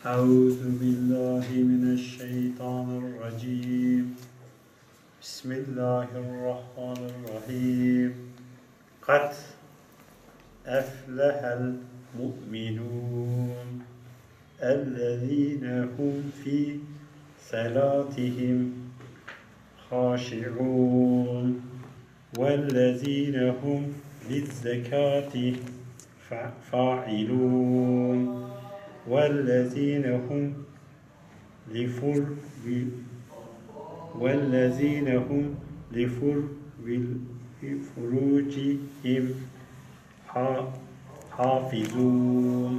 أعوذ بالله من الشيطان الرجيم بسم الله الرحمن الرحيم قد أفلح المؤمنون الذين هم في صلاتهم خاشعون والذين هم للزكاة فاعلون والذين هم لفروجهم حافظون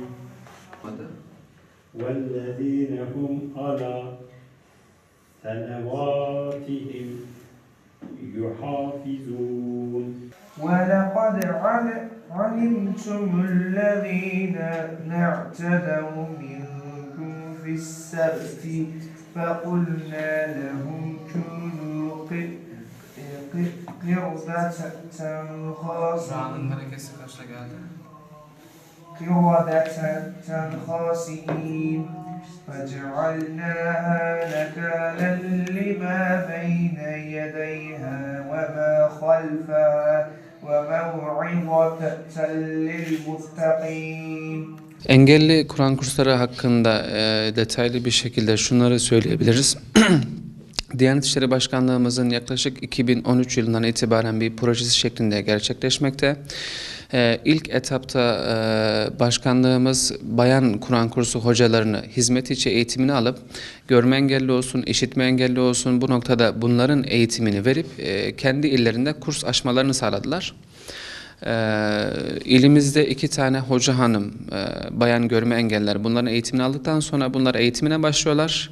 والذين هم على صلواتهم يحافظون ولقد علمتم الذين اعتدوا منكم في السبت فقلنا لهم كونوا قردة خاسئين فجعلناها نكالا لما بين يديها وما خلفها وموعظة للمتقين. Engelli Kur'an kursları hakkında detaylı bir şekilde şunları söyleyebiliriz. Diyanet İşleri Başkanlığımızın yaklaşık 2013 yılından itibaren bir projesi şeklinde gerçekleşmekte. İlk etapta başkanlığımız bayan Kur'an kursu hocalarını hizmet içi eğitimini alıp görme engelli olsun, işitme engelli olsun bu noktada bunların eğitimini verip kendi illerinde kurs açmalarını sağladılar. İlimizde 2 tane hoca hanım, bayan görme engelliler bunların eğitimini aldıktan sonra bunlar eğitimine başlıyorlar.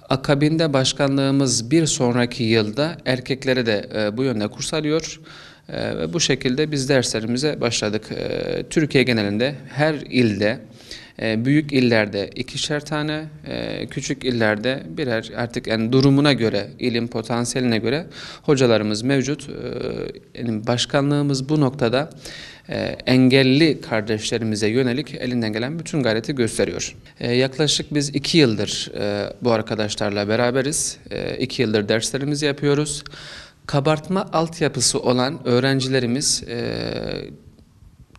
Akabinde başkanlığımız bir sonraki yılda erkeklere de bu yönde kurs alıyor. Ve bu şekilde biz derslerimize başladık. Türkiye genelinde her ilde, büyük illerde 2'şer tane, küçük illerde birer artık yani durumuna göre, ilim potansiyeline göre hocalarımız mevcut. Yani başkanlığımız bu noktada engelli kardeşlerimize yönelik elinden gelen bütün gayreti gösteriyor. Yaklaşık biz 2 yıldır bu arkadaşlarla beraberiz. 2 yıldır derslerimizi yapıyoruz. Kabartma altyapısı olan öğrencilerimiz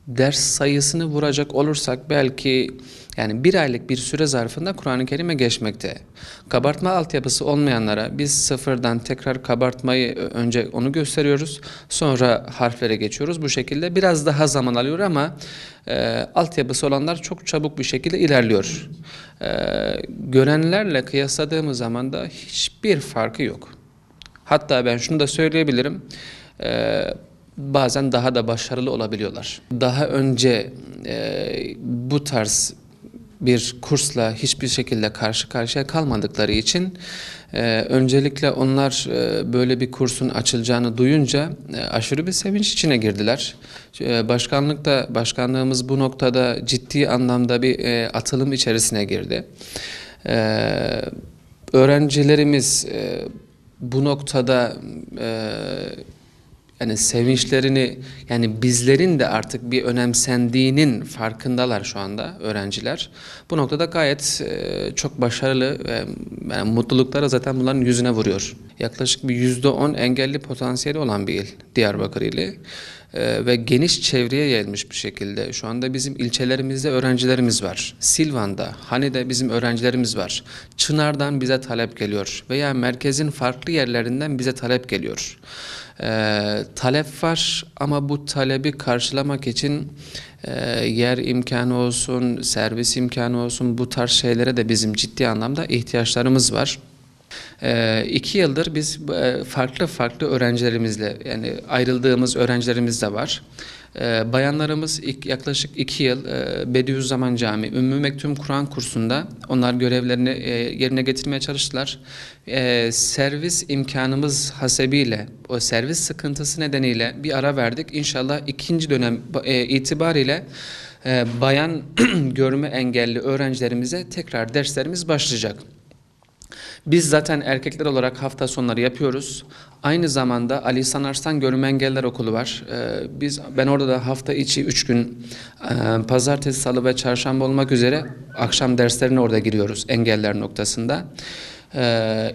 ders sayısını vuracak olursak belki yani 1 aylık bir süre zarfında Kur'an-ı Kerim'e geçmekte. Kabartma altyapısı olmayanlara biz sıfırdan tekrar kabartmayı önce onu gösteriyoruz. Sonra harflere geçiyoruz. Bu şekilde biraz daha zaman alıyor ama altyapısı olanlar çok çabuk bir şekilde ilerliyor. Görenlerle kıyasladığımız zaman da hiçbir farkı yok. Hatta ben şunu da söyleyebilirim, bazen daha da başarılı olabiliyorlar. Daha önce bu tarz bir kursla hiçbir şekilde karşı karşıya kalmadıkları için öncelikle onlar böyle bir kursun açılacağını duyunca aşırı bir sevinç içine girdiler. Başkanlığımız bu noktada ciddi anlamda bir atılım içerisine girdi. Öğrencilerimiz bu noktada yani sevinçlerini yani bizlerin de artık bir önemsendiğinin farkındalar şu anda öğrenciler. Bu noktada gayet çok başarılı ve yani mutlulukları zaten bunların yüzüne vuruyor. Yaklaşık bir %10 engelli potansiyeli olan bir il Diyarbakır ili. Ve geniş çevreye yayılmış bir şekilde. Şu anda bizim ilçelerimizde öğrencilerimiz var. Silvan'da, Hani'de bizim öğrencilerimiz var. Çınar'dan bize talep geliyor veya merkezin farklı yerlerinden bize talep geliyor. Talep var ama bu talebi karşılamak için yer imkanı olsun, servis imkanı olsun bu tarz şeylere de bizim ciddi anlamda ihtiyaçlarımız var. 2 yıldır biz farklı öğrencilerimizle yani ayrıldığımız öğrencilerimiz de var. Bayanlarımız yaklaşık 2 yıl Bediüzzaman Camii Ümmü Mektum Kur'an kursunda onlar görevlerini yerine getirmeye çalıştılar. Servis imkanımız hasebiyle o servis sıkıntısı nedeniyle bir ara verdik. İnşallah 2. dönem itibariyle bayan görme engelli öğrencilerimize tekrar derslerimiz başlayacak. Biz zaten erkekler olarak hafta sonları yapıyoruz. Aynı zamanda Ali İhsan Arslan Görme Engeller Okulu var. Ben orada da hafta içi 3 gün pazartesi, salı ve çarşamba olmak üzere akşam derslerine orada giriyoruz engeller noktasında.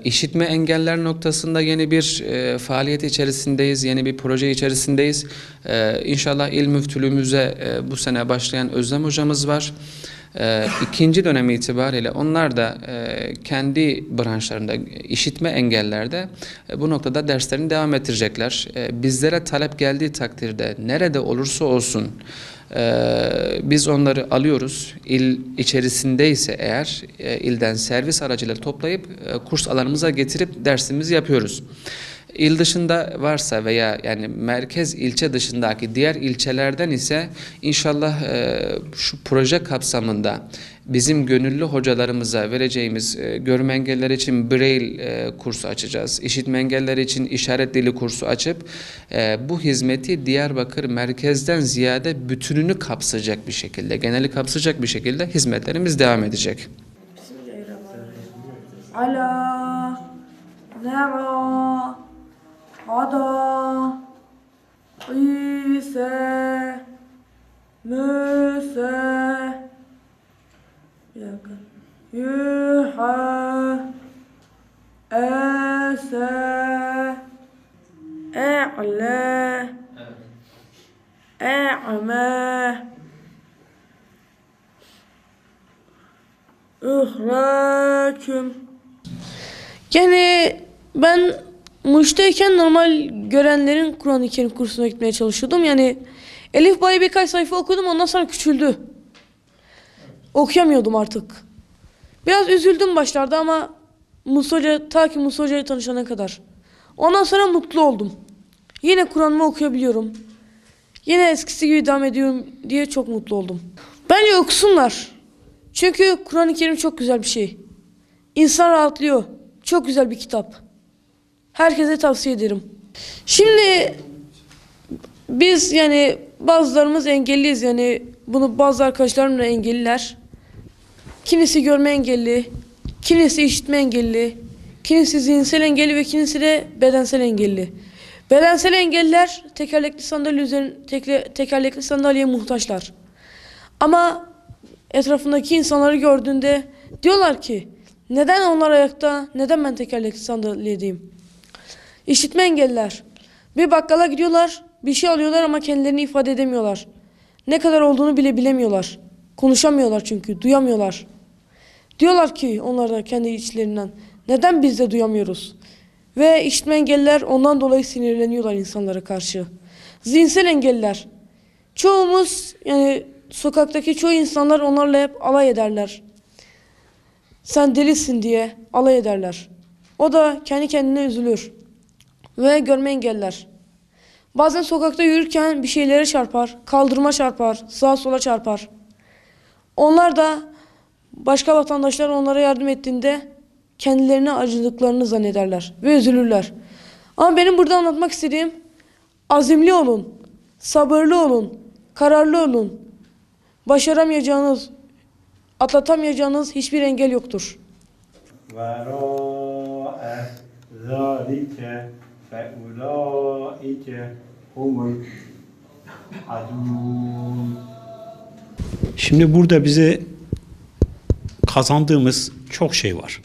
İşitme engeller noktasında yeni bir faaliyet içerisindeyiz, yeni bir proje içerisindeyiz. İnşallah İl Müftülüğümüze bu sene başlayan Özlem hocamız var. İkinci dönem itibariyle onlar da kendi branşlarında işitme engellerde bu noktada derslerini devam ettirecekler. Bizlere talep geldiği takdirde nerede olursa olsun biz onları alıyoruz. İl içerisindeyse eğer ilden servis aracıyla toplayıp kurs alanımıza getirip dersimizi yapıyoruz. İl dışında varsa veya yani merkez ilçe dışındaki diğer ilçelerden ise inşallah şu proje kapsamında bizim gönüllü hocalarımıza vereceğimiz görme engelliler için Braille kursu açacağız. İşitme engelliler için işaret dili kursu açıp bu hizmeti Diyarbakır merkezden ziyade bütününü kapsayacak bir şekilde, geneli kapsayacak bir şekilde hizmetlerimiz devam edecek. Ala, nara, ada, ise, müse, yuha, ese, e'le, e'me, ihraküm. Yani ben Muş'tayken normal görenlerin Kur'an-ı Kerim kursuna gitmeye çalışıyordum. Yani Elif Bay'ı birkaç sayfa okudum, ondan sonra küçüldü. Okuyamıyordum artık. Biraz üzüldüm başlarda ama Musa Hoca, ta ki Musa Hoca'yla tanışana kadar. Ondan sonra mutlu oldum. Yine Kur'an'ımı okuyabiliyorum. Yine eskisi gibi devam ediyorum diye çok mutlu oldum. Bence okusunlar. Çünkü Kur'an-ı Kerim çok güzel bir şey. İnsan rahatlıyor. Çok güzel bir kitap. Herkese tavsiye ederim. Şimdi biz yani bazılarımız engelliyiz, yani bunu bazı arkadaşlarım da engelliler. Kimisi görme engelli, kimisi işitme engelli, kimisi zihinsel engelli ve kimisi de bedensel engelli. Bedensel engelliler tekerlekli sandalyeye muhtaçlar. Ama etrafındaki insanları gördüğünde diyorlar ki neden onlar ayakta, neden ben tekerlekli sandalyedeyim? İşitme engelliler bir bakkala gidiyorlar, bir şey alıyorlar ama kendilerini ifade edemiyorlar. Ne kadar olduğunu bile bilemiyorlar. Konuşamıyorlar çünkü, duyamıyorlar. Diyorlar ki onlar da kendi içlerinden neden biz de duyamıyoruz? Ve işitme engelliler ondan dolayı sinirleniyorlar insanlara karşı. Zihinsel engelliler. Çoğumuz yani sokaktaki çoğu insanlar onlarla hep alay ederler. Sen delisin diye alay ederler. O da kendi kendine üzülür. Ve görme engelliler. Bazen sokakta yürürken bir şeylere çarpar, kaldırıma çarpar, sağa sola çarpar. Onlar da başka vatandaşlar onlara yardım ettiğinde kendilerine acıdıklarını zannederler ve üzülürler. Ama benim burada anlatmak istediğim azimli olun, sabırlı olun, kararlı olun. Başaramayacağınız, atlatamayacağınız hiçbir engel yoktur. وراء ذلك فأولئك هم العادون. Şimdi burada bize kazandığımız çok şey var.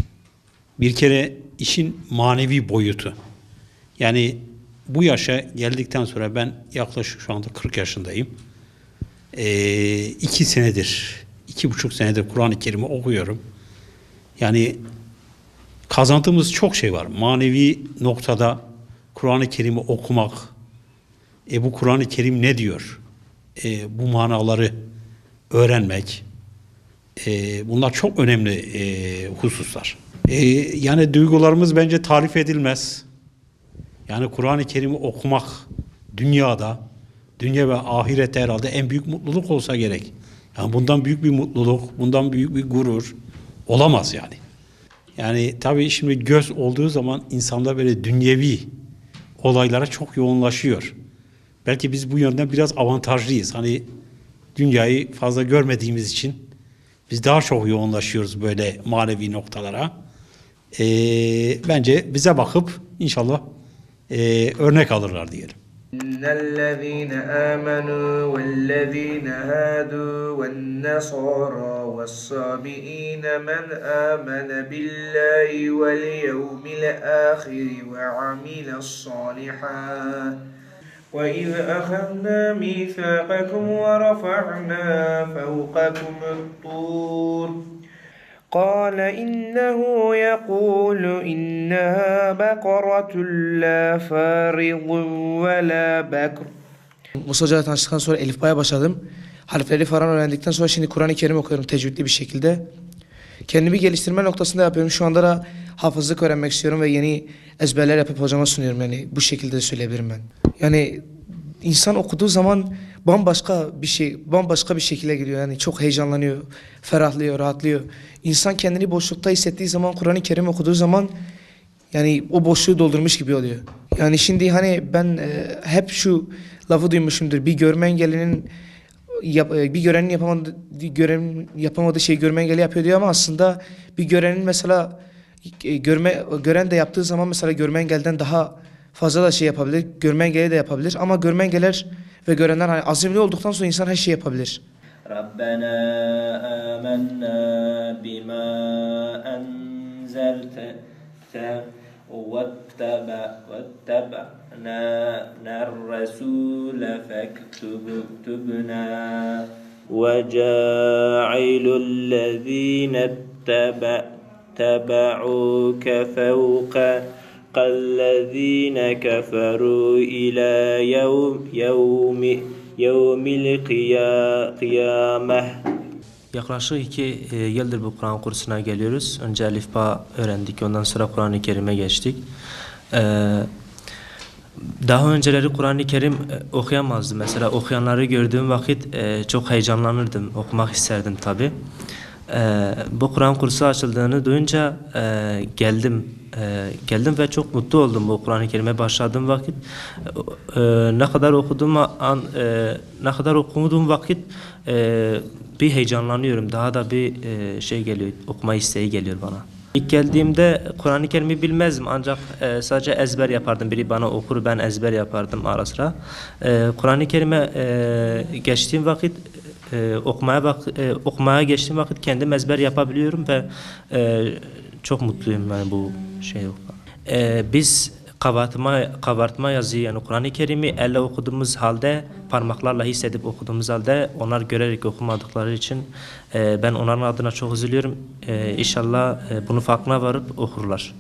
Bir kere işin manevi boyutu. Yani bu yaşa geldikten sonra ben yaklaşık şu anda 40 yaşındayım. 2 senedir, 2,5 senedir Kur'an-ı Kerim'i okuyorum. Yani kazandığımız çok şey var. Manevi noktada Kur'an-ı Kerim'i okumak, bu Kur'an-ı Kerim ne diyor? Bu manaları öğrenmek, bunlar çok önemli hususlar. Yani duygularımız bence tarif edilmez. Yani Kur'an-ı Kerim'i okumak dünyada, dünya ve ahirette herhalde en büyük mutluluk olsa gerek. Yani bundan büyük bir mutluluk, bundan büyük bir gurur olamaz yani. Yani tabii şimdi göz olduğu zaman insanda böyle dünyevi olaylara çok yoğunlaşıyor. Belki biz bu yönden biraz avantajlıyız. Hani dünyayı fazla görmediğimiz için biz daha çok yoğunlaşıyoruz böyle manevi noktalara. bence bize bakıp inşallah örnek alırlar diyelim. إن الذين آمنوا والذين هادوا والنصارى والصابئين من آمن بالله واليوم الآخر وعمل صالحا وإذ أخذنا ميثاقكم ورفعنا فوقكم الطور قال إنه يقول إنها بقرة لا فارض ولا بكر. Musa Hoca'yla tanıştıktan sonra Elifba'ya başladım. Harfleri falan öğrendikten sonra şimdi Kur'an-ı Kerim okuyorum tecvidli bir şekilde. Kendimi geliştirme noktasında yapıyorum. Şu anda da hafızlık öğrenmek istiyorum ve yeni ezberler yapıp hocama sunuyorum. Yani bu şekilde de söyleyebilirim ben. Yani insan okuduğu zaman bambaşka bir şekilde giriyor. Yani çok heyecanlanıyor, ferahlıyor, rahatlıyor. İnsan kendini boşlukta hissettiği zaman Kur'an-ı Kerim okuduğu zaman yani o boşluğu doldurmuş gibi oluyor. Yani şimdi hani ben hep şu lafı duymuşumdur. Bir görenin yapamadığı şeyi görme engelli yapıyor diyor ama aslında bir görenin mesela gören de yaptığı zaman mesela görme engelden daha fazla da şey yapabilir. Görme engelli de yapabilir ama görme engeller ve görenler hani azimli olduktan sonra insan her şeyi yapabilir. ربنا آمنا بما أنزلت واتبعنا الرسول فاكتبنا وجاعل الذين اتبعوك فوق الذين كفروا إلى يوم القيامة. Yaklaşık 2 yıldır bu Kur'an kursuna geliyoruz. Önce Elifba öğrendik, ondan sonra Kur'an-ı Kerim'e geçtik. Daha önceleri Kur'an-ı Kerim okuyamazdım. Mesela okuyanları gördüğüm vakit çok heyecanlanırdım, okumak isterdim tabii. Bu Kur'an kursu açıldığını duyunca geldim ve çok mutlu oldum bu Kur'an-ı Kerim'e başladığım vakit. Ne kadar okuduğum vakit bir heyecanlanıyorum. Daha da bir şey geliyor, okuma isteği geliyor bana. İlk geldiğimde Kur'an-ı Kerim'i bilmezdim ancak sadece ezber yapardım. Biri bana okur, ben ezber yapardım ara sıra. Kur'an-ı Kerim'e geçtiğim vakit okumaya geçtiğim vakit kendim ezber yapabiliyorum ve çok mutluyum yani bu şey. Biz kabartma yazıyı yani Kur'an-ı Kerim'i elle okuduğumuz halde, parmaklarla hissedip okuduğumuz halde onlar görerek okumadıkları için ben onların adına çok üzülüyorum. İnşallah bunun farkına varıp okurlar.